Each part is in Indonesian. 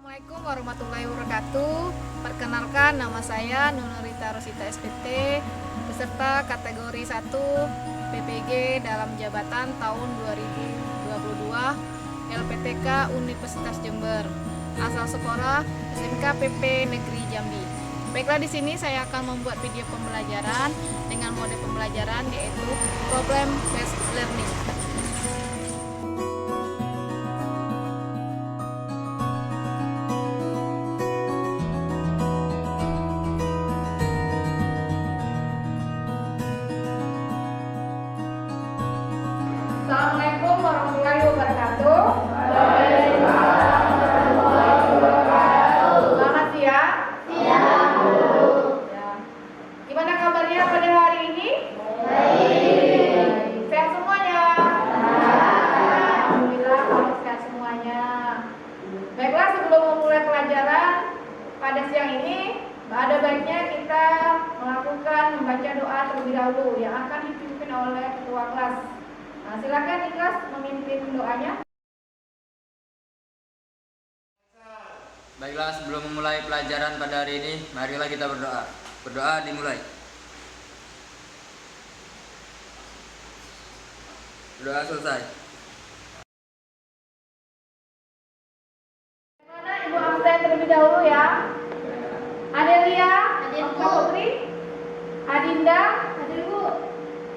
Assalamualaikum warahmatullahi wabarakatuh. Perkenalkan, nama saya Nunurita Rosita SPT, peserta kategori 1 PPG dalam jabatan tahun 2022 LPTK Universitas Jember. Asal sekolah SMK PP Negeri Jambi. Baiklah, di sini saya akan membuat video pembelajaran dengan mode pembelajaran yaitu problem based learning. Assalamualaikum warahmatullahi wabarakatuh. Selamat siang. Ya. Gimana kabarnya pada hari ini? Baik. Sehat semuanya? Alhamdulillah kalau sehat semuanya. Baiklah, sebelum memulai pelajaran pada siang ini, ada baiknya kita melakukan membaca doa terlebih dahulu yang akan dipimpin oleh ketua kelas. Nah, silakan ikhlas memimpin doanya. Baiklah, sebelum memulai pelajaran pada hari ini, marilah kita berdoa. Berdoa dimulai. Berdoa selesai. Mana Ibu absen terlebih dahulu ya. Adelia, Adinda Putri, Adinda, hadir Bu.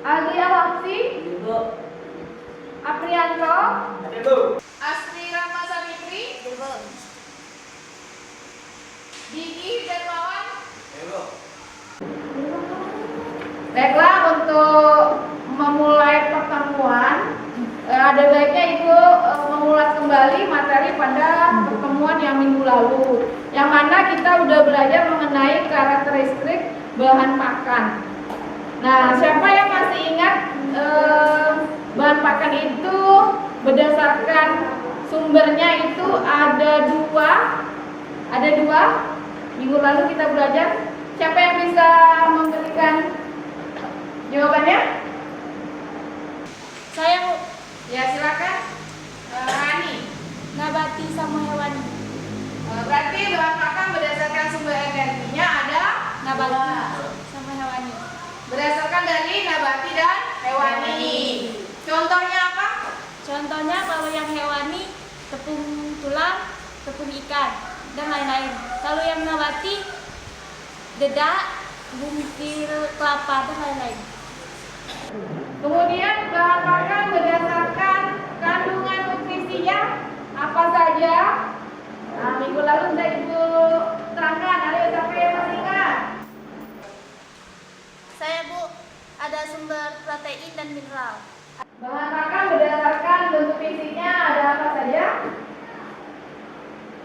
Aldi Alapsi, Aprianto, Astri Rama Savitri, Diki Dermawan. Baiklah, untuk memulai pertemuan, ada baiknya Ibu mengulas kembali materi pada pertemuan yang minggu lalu, yang mana kita udah belajar mengenai karakteristik bahan pakan. Nah, siapa yang masih ingat bahan pakan itu berdasarkan sumbernya itu ada dua. Minggu lalu kita belajar. Siapa yang bisa memberikan jawabannya? Saya Bu. Ya, silakan. Rani. Nabati sama hewani. Berarti bahan pakan berdasarkan sumber energinya ada Nabati sama hewani. berdasarkan dari nabati dan hewani. Contohnya apa? Contohnya kalau yang hewani tepung tulang, tepung ikan dan lain-lain. Kalau yang nabati dedak, bumpir kelapa dan lain-lain. Kemudian bahan pakan berdasarkan kandungan nutrisinya apa saja? Nah, minggu lalu sudah Ibu terangkan. Ayo, siapa yang masih ingat? Saya Bu, ada sumber protein dan mineral. Bahan pakan berdasarkan bentuk fisiknya ada apa saja?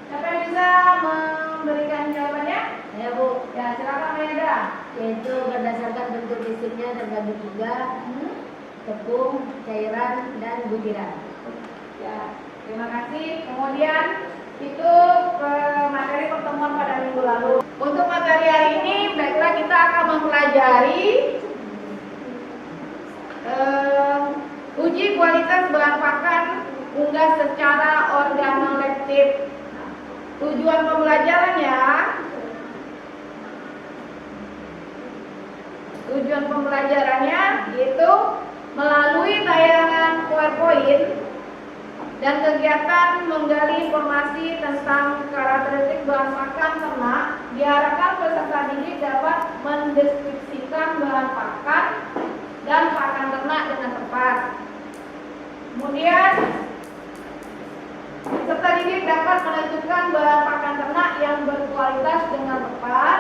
Siapa yang bisa memberikan jawabannya? Ya Bu, Ya, silakan Mayada. yaitu berdasarkan bentuk fisiknya terbagi tiga, tepung, cairan, dan butiran. Ya, terima kasih. Kemudian itu materi pertemuan pada minggu lalu. Untuk materi hari ini, baiklah kita akan mempelajari uji kualitas bahan pakan unggas secara organoleptik. Tujuan pembelajarannya yaitu melalui tayangan PowerPoint dan kegiatan menggali informasi tentang karakteristik bahan pakan ternak, diharapkan peserta didik dapat mendeskripsikan bahan pakan dan pakan ternak dengan tepat. Kemudian peserta didik dapat menentukan bahan pakan ternak yang berkualitas dengan tepat.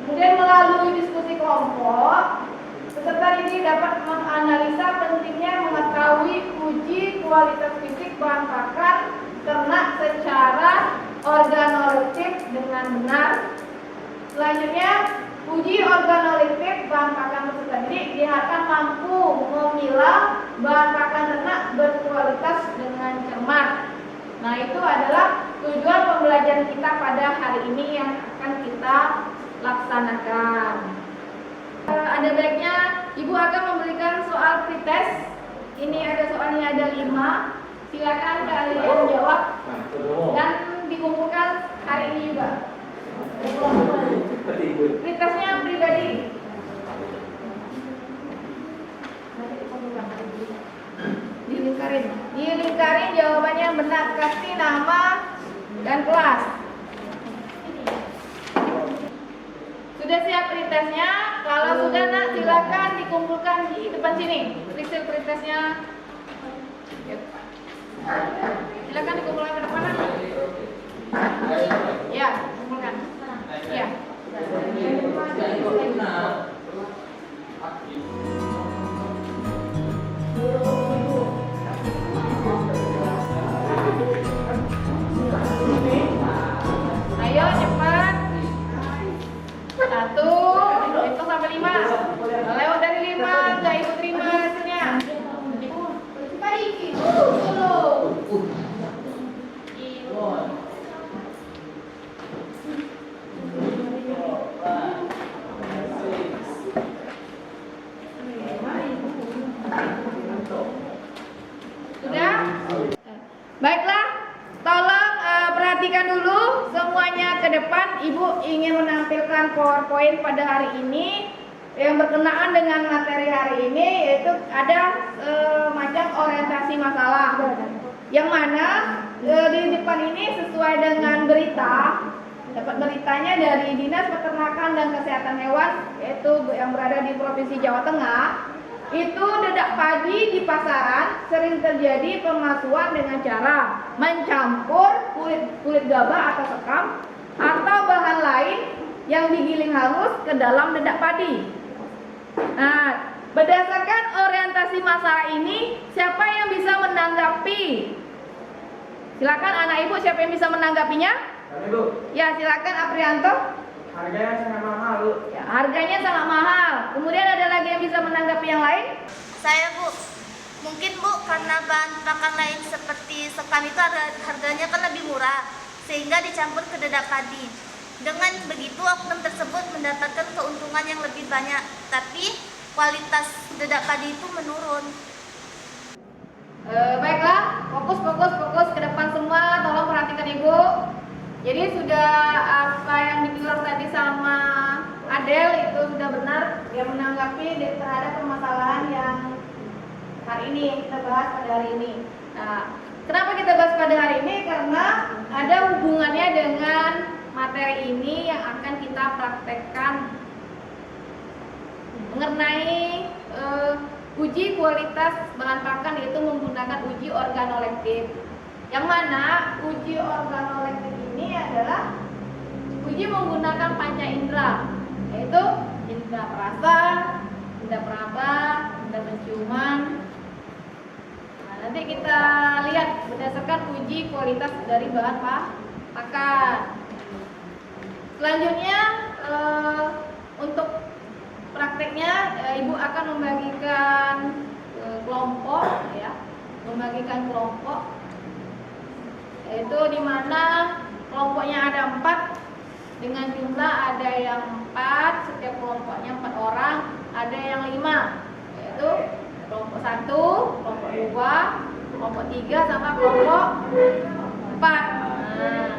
Kemudian melalui diskusi kelompok, peserta didik dapat menganalisa pentingnya mengetahui uji kualitas fisik bahan pakan ternak secara organoleptik dengan benar. Selanjutnya, uji organoleptik bahan pakan peserta didik diharapkan mampu memilah bahan pakan ternak berkualitas dengan cermat. Nah, itu adalah tujuan pembelajaran kita pada hari ini yang akan kita laksanakan. Ada baiknya Ibu akan memberikan soal pretest. Ini ada soalnya ada 5. Silakan kalian jawab dan dikumpulkan hari ini juga. Prioritasnya pribadi. Dilingkarin jawabannya yang benar. Kasih nama dan kelas. Sudah siap pretestnya? Kalau sudah nak, silakan dikumpulkan di depan sini. Pretestnya. Silakan dikumpulkan ke depan. Ya, kumpulkan. Ya. Ayo cepat. 1, hitung sampai 5. Lewat dari 5, nggak ibu terima hasilnya. Sudah? Baiklah, tolong perhatikan dulu semuanya ke depan. Ibu ingin menampilkan PowerPoint pada hari ini yang berkenaan dengan materi hari ini, yaitu ada macam orientasi masalah. Yang mana di depan ini sesuai dengan berita, dapat beritanya dari Dinas Peternakan dan Kesehatan Hewan, yaitu yang berada di Provinsi Jawa Tengah. Itu dedak padi di pasaran sering terjadi pemalsuan dengan cara mencampur kulit gabah atau sekam atau bahan lain yang digiling halus ke dalam dedak padi. Nah, berdasarkan orientasi masalah ini, siapa yang bisa menanggapi? Silakan anak ibu, siapa yang bisa menanggapinya? Kami, Bu. Ya, silakan Aprianto. Harganya sangat mahal, Bu. Ya, harganya sangat mahal. Kemudian ada lagi yang bisa menanggapi yang lain? Saya, Bu. Mungkin, Bu, karena bahan pakan lain seperti sekam itu harganya kan lebih murah, sehingga dicampur ke dedak padi. Dengan begitu oknum tersebut mendapatkan keuntungan yang lebih banyak, tapi kualitas dedak padi itu menurun. Baiklah, fokus ke depan semua. Tolong perhatikan ibu. Jadi sudah apa yang dibilang tadi sama Adel itu sudah benar. Dia menanggapi terhadap permasalahan yang hari ini yang kita bahas pada hari ini. Nah, kenapa kita bahas pada hari ini? Karena ada hubungannya dengan materi ini yang akan kita praktekkan mengenai uji kualitas bahan pakan, yaitu menggunakan uji organolektif. Yang mana uji organolektif ini adalah uji menggunakan panca indera, yaitu indera perasa, indera peraba, indera penciuman. Nah, nanti kita lihat berdasarkan uji kualitas dari bahan pakan. Selanjutnya untuk prakteknya ibu akan membagikan kelompok, ya, membagikan kelompok, yaitu di mana kelompoknya ada 4 dengan jumlah ada yang 4, setiap kelompoknya 4 orang, ada yang 5, yaitu kelompok 1, kelompok 2, kelompok 3 sama kelompok 4. Nah,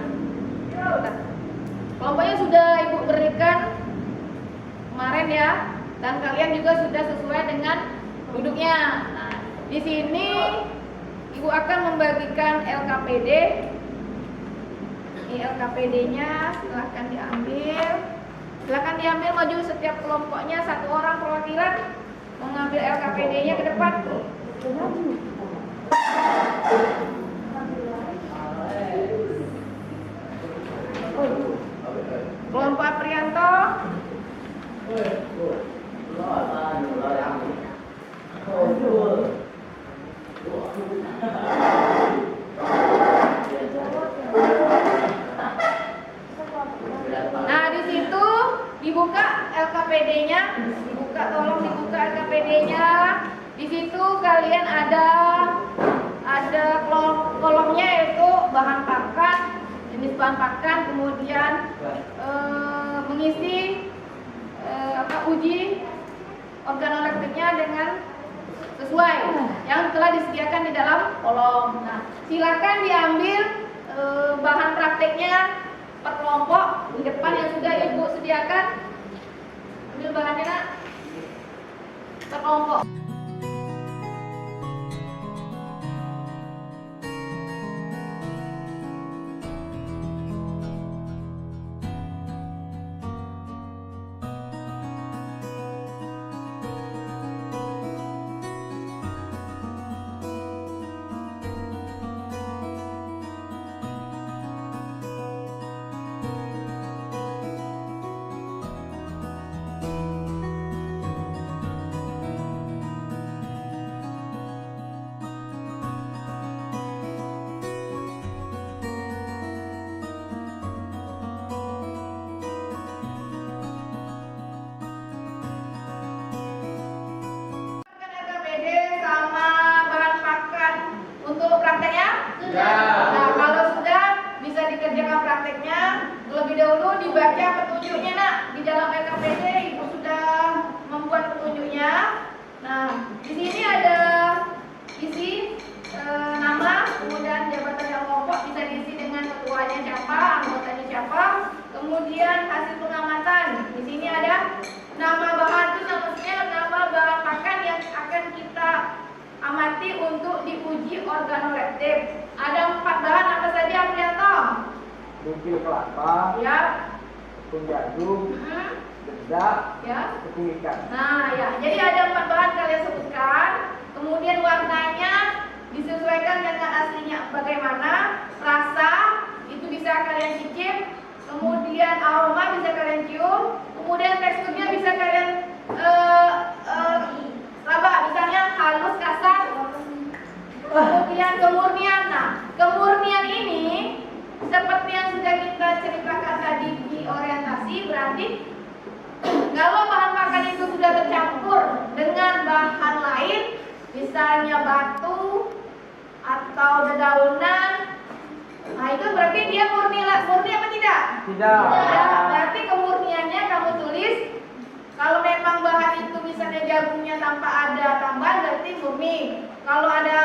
kelompoknya sudah ibu berikan kemarin ya, dan kalian juga sudah sesuai dengan duduknya. Nah, di sini ibu akan membagikan LKPD. Ini LKPD-nya, silahkan diambil. Silahkan diambil, maju setiap kelompoknya 1 orang perwakilan mengambil LKPD-nya ke depan. Kelompok Aprianto. Nah, di situ dibuka LKPD-nya, tolong dibuka LKPD-nya. Di situ kalian ada kolomnya, yaitu bahan pakan, jenis bahan pakan, kemudian mengisi uji organolektifnya dengan sesuai yang telah disediakan di dalam kolom. Nah, silakan diambil bahan prakteknya per kelompok di depan yang sudah Ibu sediakan. Ambil bahannya nak. Per kelompok. LKPD sama bahan pakan untuk prakteknya? Sudah. Nah, kalau sudah bisa dikerjakan prakteknya. Terlebih dahulu dibaca petunjuknya nak. Di dalam LKPD Ibu sudah membuat petunjuknya. Nah, di sini ada isi nama, kemudian jabatan yang kelompok bisa diisi dengan ketuanya siapa, anggotanya siapa, kemudian hasil pengamatan. Di sini ada nama bahan, itu maksudnya nama bahan pakan yang akan kita amati untuk diuji organoleptik. Ada 4 bahan apa saja, Prianto? Bukil kelapa, Ya. tepung jagung, Hmm. dedak, Ya. tepung ikan. Nah, ya. Jadi ada 4 bahan kalian sebutkan. Kemudian warnanya disesuaikan dengan aslinya bagaimana. Rasa itu bisa kalian cicip. Kemudian aroma bisa kalian cium. Kemudian teksturnya bisa kalian raba, misalnya halus, kasar. Kemudian kemurnian. Nah, kemurnian ini seperti yang sudah kita ceritakan tadi di orientasi, berarti kalau bahan makan itu sudah tercampur dengan bahan lain, misalnya batu atau dedaunan, nah itu berarti dia murni apa tidak? Tidak. Ya, berarti kemurniannya kamu tulis. Kalau memang bahan itu misalnya jagungnya tanpa ada tambahan berarti murni. Kalau ada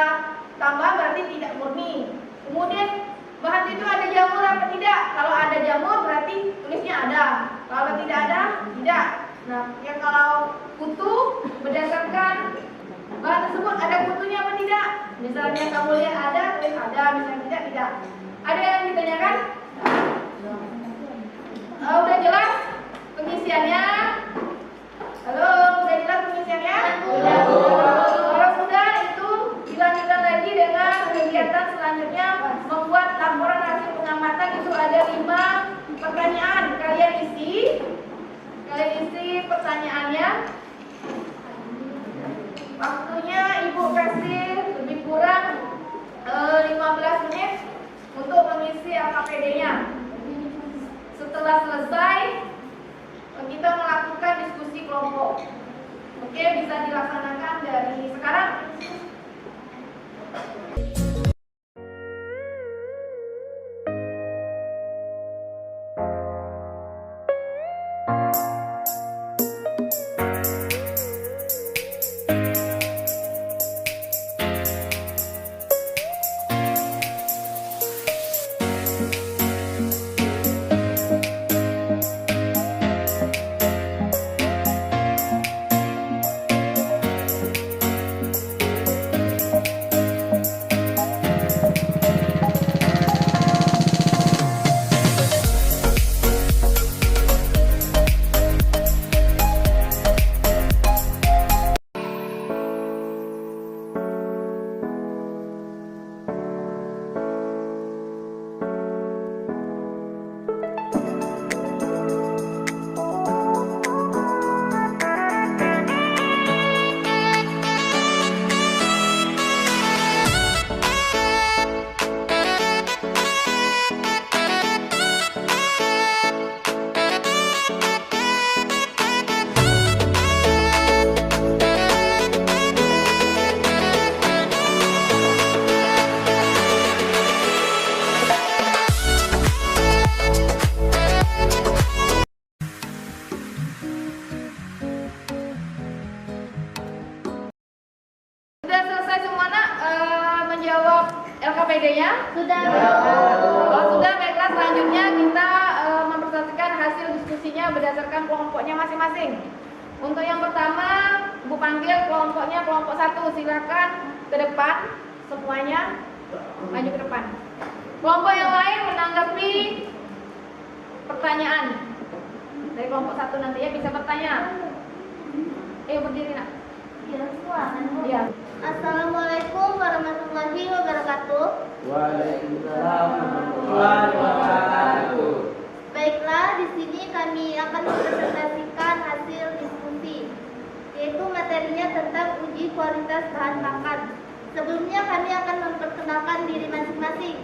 tambahan berarti tidak murni. Kemudian bahan itu ada jamur apa tidak? Kalau ada jamur berarti tulisnya ada. Kalau tidak ada, tidak. Nah, ya kalau kutu berdasarkan bahan tersebut ada kutunya apa tidak? Misalnya kamu lihat ada, tulis ada. Misalnya tidak, tidak. Ada yang ditanyakan? Udah jelas pengisiannya? Halo, udah jelas pengisiannya? Sudah. Kalau sudah, itu dilanjutkan lagi dengan kegiatan selanjutnya membuat laporan hasil pengamatan. Itu ada 5 pertanyaan. Kalian isi pertanyaannya. Waktunya Ibu kasih lebih kurang 15 menit untuk mengisi LKPD-nya. Setelah selesai, kita melakukan diskusi kelompok. Oke, bisa dilaksanakan dari sekarang. LKPD-nya? Sudah. Kalau sudah Selanjutnya kita mempresentasikan hasil diskusinya berdasarkan kelompoknya masing-masing. Untuk yang pertama, Bu panggil kelompoknya kelompok 1. Silakan ke depan semuanya, maju ke depan. Kelompok yang lain menanggapi pertanyaan dari kelompok 1 nanti ya, bisa bertanya. Ayo berdiri nak. Ya. Assalamualaikum warahmatullahi wabarakatuh. Waalaikumsalam warahmatullahi wabarakatuh. Baiklah, di sini kami akan mempresentasikan hasil diskusi, yaitu materinya tentang uji kualitas bahan pakan. Sebelumnya kami akan memperkenalkan diri masing-masing.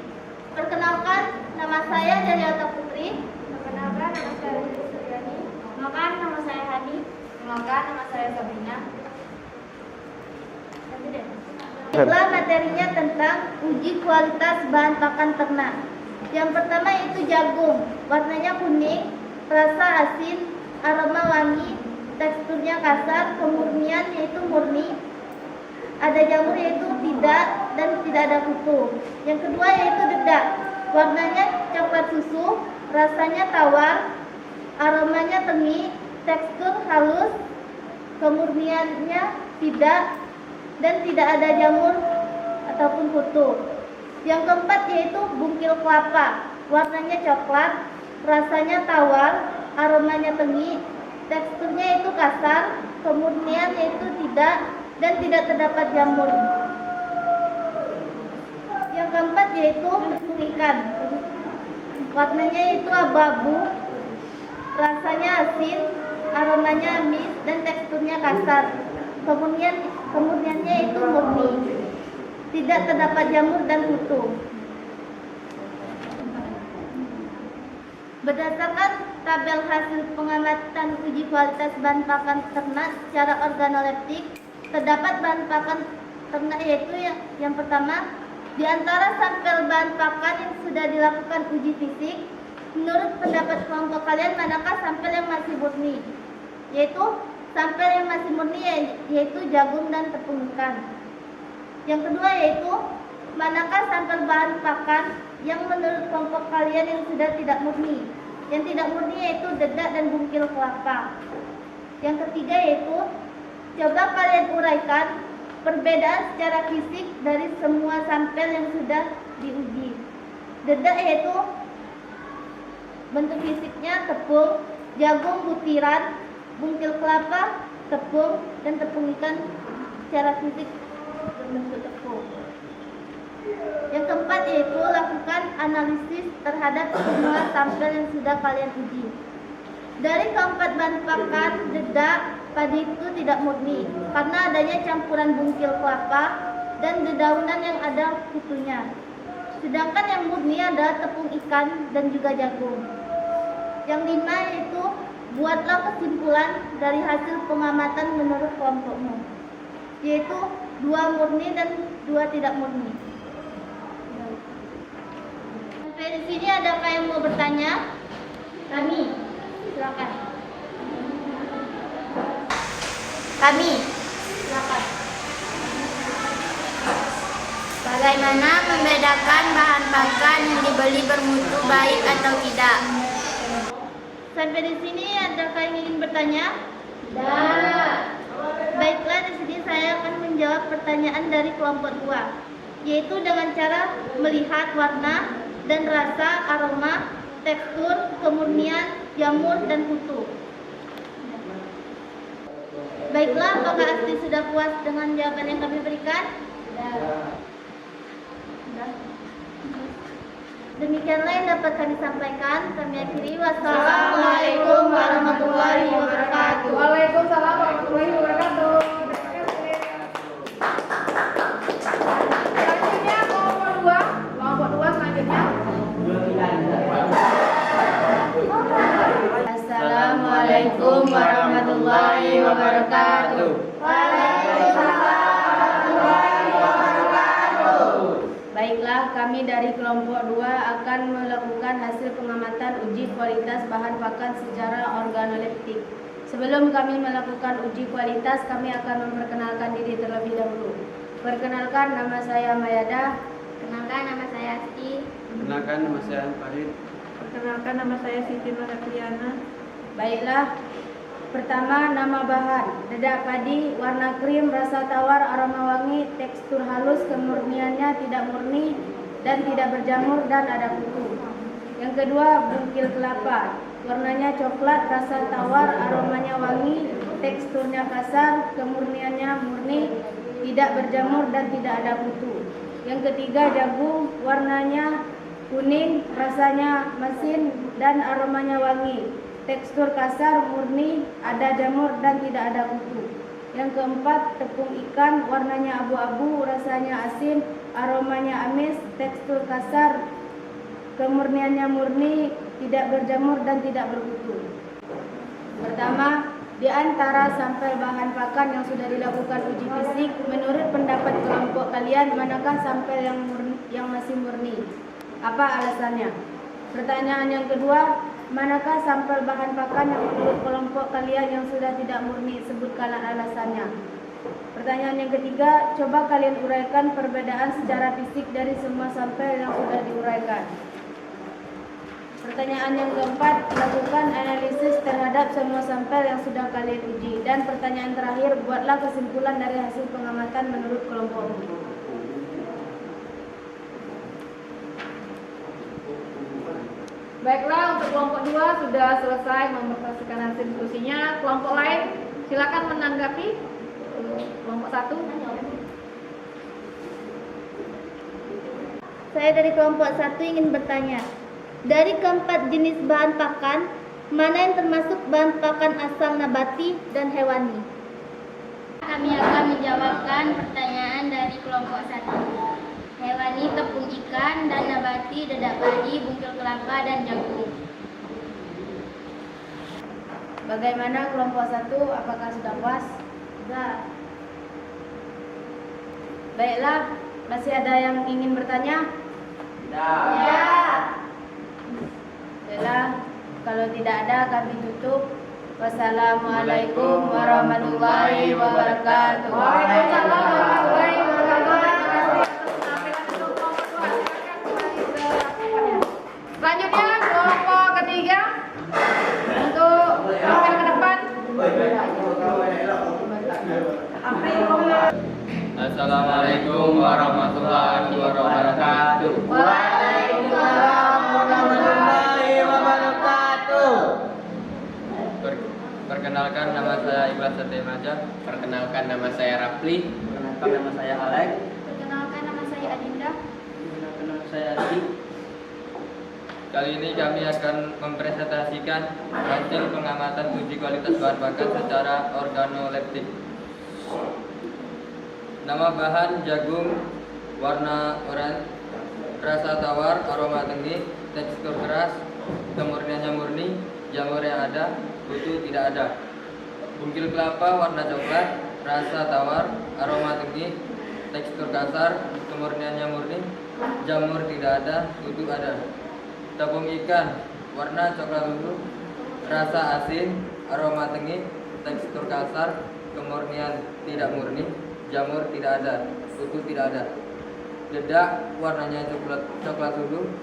Perkenalkan, nama saya Dariata Putri. Perkenalkan, nama saya Suryani. Perkenalkan, nama saya Hani. Perkenalkan, nama saya Sabrina. Baiklah, materinya tentang uji kualitas bahan pakan ternak. Yang pertama itu jagung, warnanya kuning, rasa asin, aroma wangi, teksturnya kasar, kemurnian yaitu murni, ada jamur yaitu tidak, dan tidak ada kutu. Yang kedua yaitu dedak, warnanya coklat susu, rasanya tawar, aromanya tengi, tekstur halus, kemurniannya tidak, dan tidak ada jamur ataupun kutu. Yang keempat yaitu bungkil kelapa, warnanya coklat, rasanya tawar, aromanya tengi, teksturnya itu kasar, kemurnian yaitu tidak, dan tidak terdapat jamur. Yang keempat yaitu tepung ikan, warnanya itu abu-abu, rasanya asin, aromanya amis, dan teksturnya kasar. Kemurniannya itu murni, tidak terdapat jamur dan kutu. Berdasarkan tabel hasil pengamatan uji kualitas bahan pakan ternak secara organoleptik, terdapat bahan pakan ternak yaitu yang pertama, di antara sampel bahan pakan yang sudah dilakukan uji fisik, menurut pendapat kelompok kalian manakah sampel yang masih murni? Yaitu sampel yang masih murni yaitu jagung dan tepung ikan. Yang kedua yaitu manakah sampel bahan pakan yang menurut kelompok kalian yang sudah tidak murni? Yang tidak murni yaitu dedak dan bungkil kelapa. Yang ketiga yaitu coba kalian uraikan perbedaan secara fisik dari semua sampel yang sudah diuji. Dedak yaitu bentuk fisiknya tepung, jagung butiran, bungkil kelapa tepung, dan tepung ikan secara fisik berbentuk tepung. Yang keempat yaitu lakukan analisis terhadap semua sampel yang sudah kalian uji. Dari keempat bahan pakan, dedak padi itu tidak murni karena adanya campuran bungkil kelapa dan dedaunan yang ada kutunya. Sedangkan yang murni adalah tepung ikan dan juga jagung. Yang lima yaitu buatlah kesimpulan dari hasil pengamatan menurut kelompokmu, yaitu 2 murni dan 2 tidak murni. Sampai di sini adakah yang mau bertanya? Kami, silakan. Kami, silakan. Bagaimana membedakan bahan pakan yang dibeli bermutu baik atau tidak? Sampai di sini adakah yang ingin bertanya? Baiklah, di sini saya akan menjawab pertanyaan dari kelompok 2, yaitu dengan cara melihat warna dan rasa, aroma, tekstur, kemurnian, jamur, dan kutu. Baiklah, apakah Asti sudah puas dengan jawaban yang kami berikan? Demikianlah yang dapat kami sampaikan. Kami akhiri. Wassalamualaikum warahmatullahi wabarakatuh. Waalaikumsalam warahmatullahi wabarakatuh. Selanjutnya kelompok 2. Kelompok 2 selanjutnya. Assalamualaikum warahmatullahi wabarakatuh. Baiklah, kami dari kelompok 2 akan melakukan hasil pengamatan uji kualitas bahan pakan secara organoleptik. Sebelum kami melakukan uji kualitas, kami akan memperkenalkan diri terlebih dahulu. Perkenalkan, nama saya Mayada. Kenalkan, nama saya Asti. Kenalkan, nama saya Farid. Perkenalkan, nama saya Siti Nurhayati. Baiklah. Pertama, nama bahan: dedak padi, warna krim, rasa tawar, aroma wangi, tekstur halus, kemurniannya tidak murni dan tidak berjamur dan ada kutu. Yang kedua, bungkil kelapa, warnanya coklat, rasa tawar, aromanya wangi, teksturnya kasar, kemurniannya murni, tidak berjamur dan tidak ada kutu. Yang ketiga, jagung, warnanya kuning, rasanya masin dan aromanya wangi, tekstur kasar, murni, ada jamur dan tidak ada kutu. Yang keempat, tepung ikan, warnanya abu-abu, rasanya asin, aromanya amis, tekstur kasar, kemurniannya murni, tidak berjamur dan tidak berkutu. Pertama, di antara sampel bahan pakan yang sudah dilakukan uji fisik, menurut pendapat kelompok kalian, manakah sampel yang masih murni? Apa alasannya? Pertanyaan yang kedua, manakah sampel bahan pakan yang menurut kelompok kalian yang sudah tidak murni? Sebutkanlah alasannya. Pertanyaan yang ketiga, coba kalian uraikan perbedaan secara fisik dari semua sampel yang sudah diuraikan. Pertanyaan yang keempat, lakukan analisis terhadap semua sampel yang sudah kalian uji. Dan pertanyaan terakhir, buatlah kesimpulan dari hasil pengamatan menurut kelompokmu. Baiklah, untuk kelompok 2 sudah selesai mempresentasikan hasil diskusinya. Kelompok lain silakan menanggapi. Kelompok 1. Saya dari kelompok 1 ingin bertanya, dari keempat jenis bahan pakan, mana yang termasuk bahan pakan asal nabati dan hewani? Kami akan menjawabkan pertanyaan dari kelompok 1. Hewani tepung ikan dan nabati dedak padi, bungkil kelapa dan jagung. Bagaimana kelompok 1? Apakah sudah puas? Sudah. Baiklah, masih ada yang ingin bertanya? Ya. Baiklah, kalau tidak ada kami tutup. Wassalamualaikum warahmatullahi wabarakatuh. Waalaikumsalam warahmatullahi wabarakatuh. Selanjutnya kelompok ketiga untuk sampai ke depan. Assalamualaikum warahmatullahi wabarakatuh. Waalaikumsalam warahmatullahi wabarakatuh. Perkenalkan, nama saya Ikhlas Satemaja. Perkenalkan, nama saya Rapli. Perkenalkan, nama saya Alek. Perkenalkan, nama saya Adinda. Perkenalkan, nama saya Adi. Kali ini kami akan mempresentasikan hasil pengamatan uji kualitas bahan pakan secara organoleptik. Nama bahan jagung, warna oranye, rasa tawar, aroma tinggi, tekstur keras, kemurniannya murni, jamurnya ada, kutu tidak ada. Bungkil kelapa warna coklat, rasa tawar, aroma tinggi, tekstur kasar, kemurniannya murni, jamur tidak ada, kutu ada. Tepung ikan warna coklat biru, rasa asin, aroma tinggi, tekstur kasar, kemurnian tidak murni, jamur tidak ada, kutu tidak ada. Dedak warnanya coklat biru,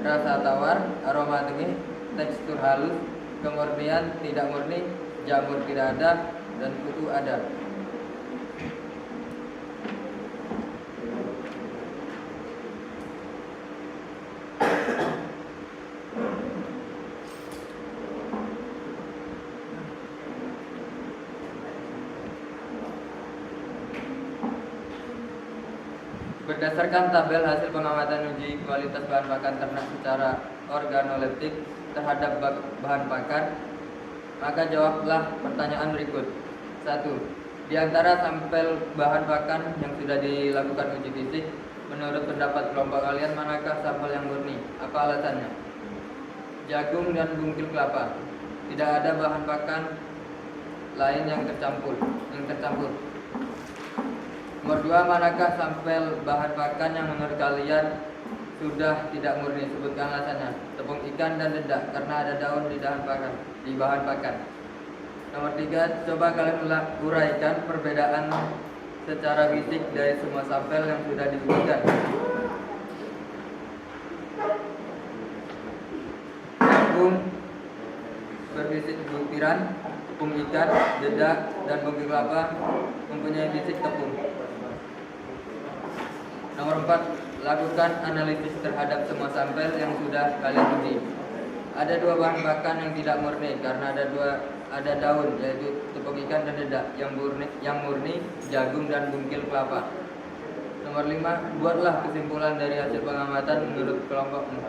rasa tawar, aroma tinggi, tekstur halus, kemurnian tidak murni, jamur tidak ada, dan kutu ada. Berdasarkan tabel hasil pengamatan uji kualitas bahan pakan ternak secara organoleptik terhadap bahan pakan, maka jawablah pertanyaan berikut. 1. Di antara sampel bahan pakan yang sudah dilakukan uji fisik, menurut pendapat kelompok kalian, manakah sampel yang murni? Apa alasannya? Jagung dan bungkil kelapa. Tidak ada bahan pakan lain yang tercampur. Nomor 2, manakah sampel bahan pakan yang menurut kalian sudah tidak murni? Sebutkan alasannya. Tepung ikan dan dedak, karena ada daun di bahan pakan. Nomor 3, coba kalian uraikan perbedaan secara fisik dari semua sampel yang sudah diujikan. fisik butiran, tepung ikan, dedak, dan bungkil kelapa mempunyai fisik tepung. Nomor 4, lakukan analisis terhadap semua sampel yang sudah kalian uji. Ada 2 bahan pakan yang tidak murni karena ada daun, yaitu tepung ikan dan dedak. Yang murni jagung dan bungkil kelapa. Nomor 5, buatlah kesimpulan dari hasil pengamatan menurut kelompokmu.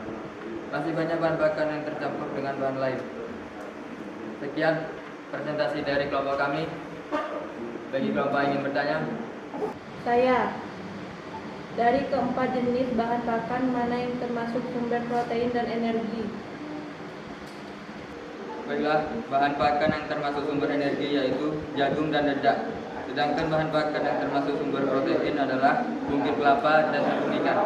Masih banyak bahan pakan yang tercampur dengan bahan lain. Sekian presentasi dari kelompok kami. Bagi kelompok yang ingin bertanya, Saya. Dari keempat jenis bahan pakan, mana yang termasuk sumber protein dan energi? baiklah, bahan pakan yang termasuk sumber energi yaitu jagung dan dedak. Sedangkan bahan pakan yang termasuk sumber protein adalah bungkil kelapa dan tepung ikan.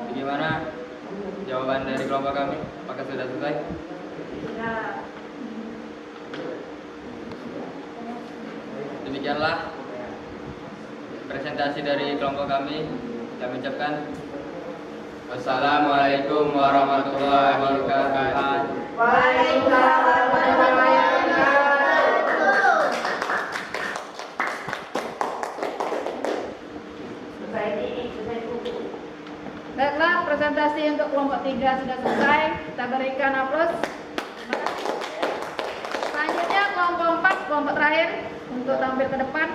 Bagaimana jawaban dari kelompok kami? Apakah sudah selesai? Demikianlah presentasi dari kelompok kami. Kami ucapkan wassalamualaikum warahmatullahi wabarakatuh. Waalaikumsalam warahmatullahi wabarakatuh. Baiklah, presentasi untuk kelompok 3 sudah selesai. Kita berikan aplaus. Selanjutnya kelompok 4, kelompok terakhir untuk tampil ke depan.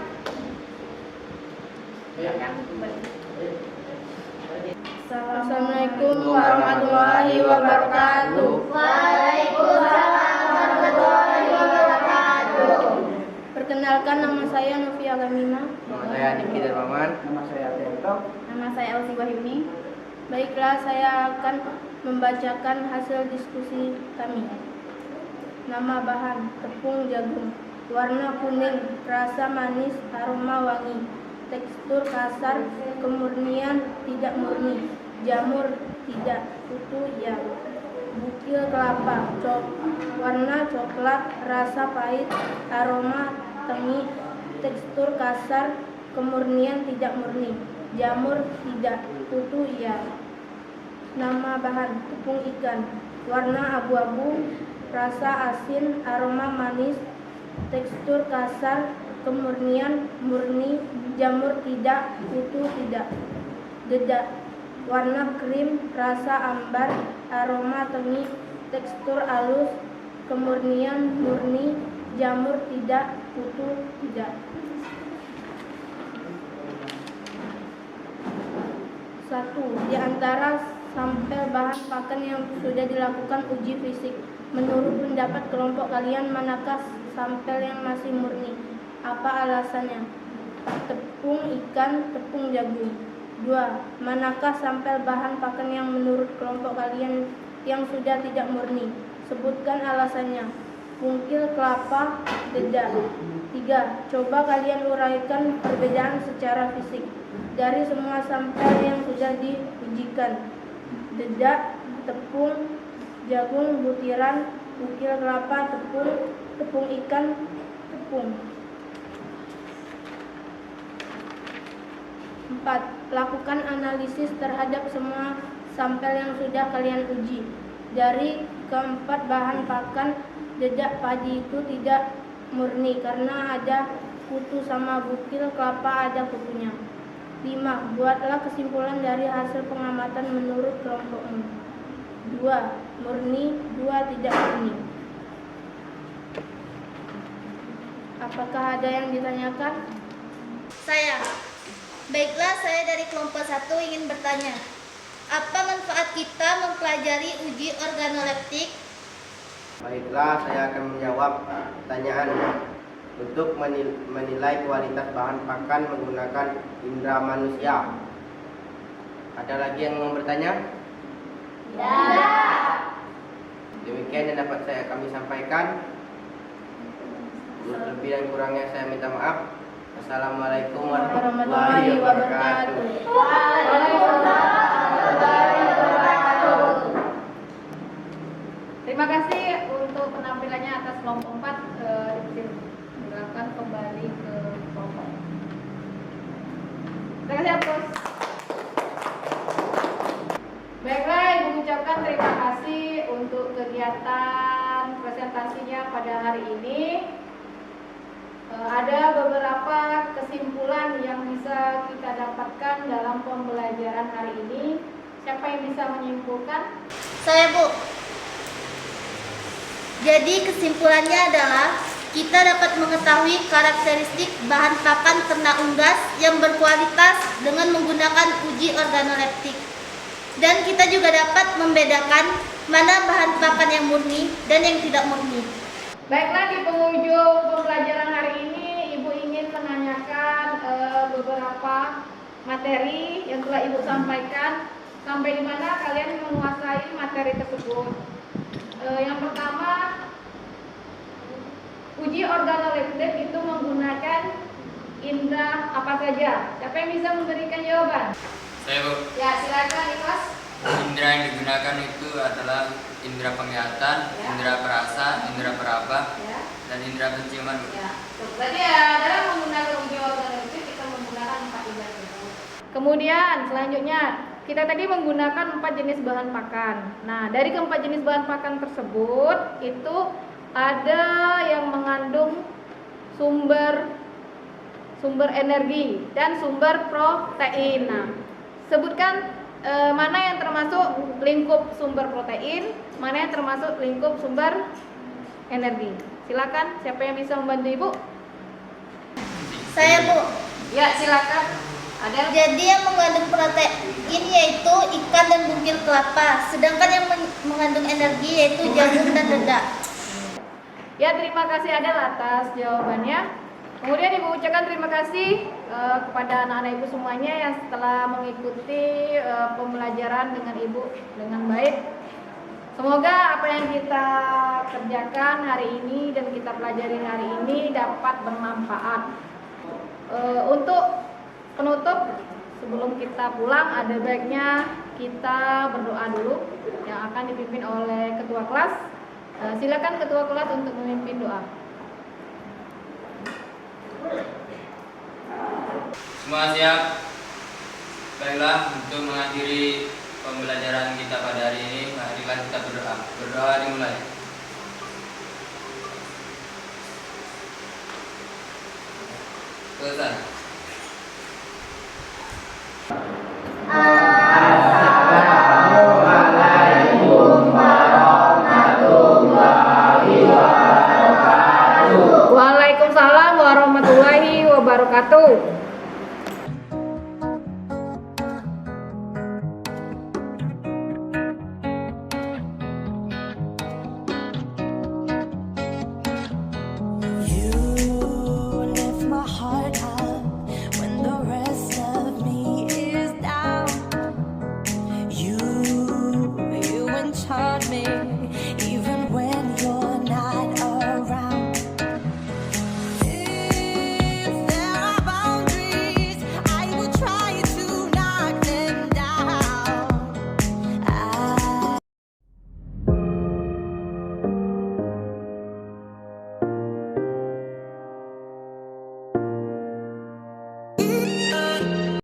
Assalamualaikum warahmatullahi wabarakatuh. Waalaikumsalam warahmatullahi wabarakatuh. Perkenalkan, nama saya Novia Gamina. Nama saya Niki Darmawan. Nama saya Elsie Wahyuni. Baiklah, saya akan membacakan hasil diskusi kami. Nama bahan: tepung jagung, warna kuning, rasa manis, aroma wangi, tekstur kasar, kemurnian tidak murni, jamur tidak, kutu ya, bukil kelapa, warna coklat, rasa pahit, aroma tangi, tekstur kasar, kemurnian tidak murni, jamur tidak, kutu ya. Nama bahan: tepung ikan, warna abu-abu, rasa asin, aroma manis, tekstur kasar, kemurnian murni, jamur tidak, kutu tidak. Dedak, warna krim, rasa ambar, aroma tangi, tekstur halus, kemurnian murni, jamur tidak, kutu tidak. 1. Di antara sampel bahan pakan yang sudah dilakukan uji fisik, menurut pendapat kelompok kalian, manakah sampel yang masih murni? Apa alasannya? Tepung ikan, tepung jagung. 2. Manakah sampel bahan pakan yang menurut kelompok kalian yang sudah tidak murni? Sebutkan alasannya. Bungkil kelapa, dedak. 3. Coba kalian uraikan perbedaan secara fisik dari semua sampel yang sudah diujikan. Dedak, tepung, jagung, butiran, bungkil kelapa, tepung ikan, tepung. 4. Lakukan analisis terhadap semua sampel yang sudah kalian uji. Dari keempat bahan pakan, dedak padi itu tidak murni karena ada kutu sama bukil kelapa ada kutunya. 5. Buatlah kesimpulan dari hasil pengamatan menurut kelompokmu. 2. Murni, 2 tidak murni. Apakah ada yang ditanyakan? Saya. Baiklah, saya dari kelompok 1 ingin bertanya. Apa manfaat kita mempelajari uji organoleptik? Baiklah, saya akan menjawab pertanyaan. Untuk menilai kualitas bahan pakan menggunakan indera manusia. Ada lagi yang mau bertanya? Tidak. Demikian yang dapat kami sampaikan. Lebih dan kurangnya saya minta maaf. Assalamualaikum warahmatullahi wabarakatuh. Terima kasih untuk penampilannya atas kelompok 4. Silakan kembali ke kelompok. Terima kasih atas. Baiklah, Ibu mengucapkan terima kasih untuk kegiatan presentasinya pada hari ini. Ada beberapa kesimpulan yang bisa kita dapatkan dalam pembelajaran hari ini. Siapa yang bisa menyimpulkan? Saya, Bu. Jadi kesimpulannya adalah kita dapat mengetahui karakteristik bahan pakan ternak unggas yang berkualitas dengan menggunakan uji organoleptik. Dan kita juga dapat membedakan mana bahan pakan yang murni dan yang tidak murni. Baiklah, di penghujung pembelajaran hari ini Ibu ingin menanyakan beberapa materi yang telah Ibu sampaikan. Sampai di mana kalian menguasai materi tersebut. Yang pertama, uji organoleptik itu menggunakan indera apa saja? Siapa yang bisa memberikan jawaban? Saya, Bu. Ya, silakan Ikhlas. Indera yang digunakan itu adalah indera penglihatan, Ya. indera perasa, indera peraba, Ya. dan indera penciuman, Bu. Ya. Berarti dalam menggunakan uji organoleptik kita menggunakan 4 indera tersebut. Kemudian selanjutnya kita tadi menggunakan 4 jenis bahan pakan. Nah, dari keempat jenis bahan pakan tersebut itu ada yang mengandung sumber energi dan sumber protein. Nah, sebutkan mana yang termasuk lingkup sumber protein, mana yang termasuk lingkup sumber energi. Silakan, siapa yang bisa membantu Ibu? Saya, Bu. Ya, silakan. Ada. Jadi yang mengandung protein yaitu ikan dan bungkil kelapa, sedangkan yang mengandung energi yaitu jagung dan dedak. Ya, terima kasih Adel atas jawabannya. Kemudian Ibu ucapkan terima kasih kepada anak-anak Ibu semuanya yang telah mengikuti pembelajaran dengan Ibu dengan baik. Semoga apa yang kita kerjakan hari ini dan kita pelajari hari ini dapat bermanfaat. Untuk penutup, sebelum kita pulang ada baiknya kita berdoa dulu yang akan dipimpin oleh ketua kelas. Silakan ketua kelas untuk memimpin doa. Semua siap? Baiklah, untuk mengakhiri pembelajaran kita pada hari ini, marilah kita berdoa. Berdoa dimulai. Selesai. Waalaikumsalam warahmatullahi wabarakatuh.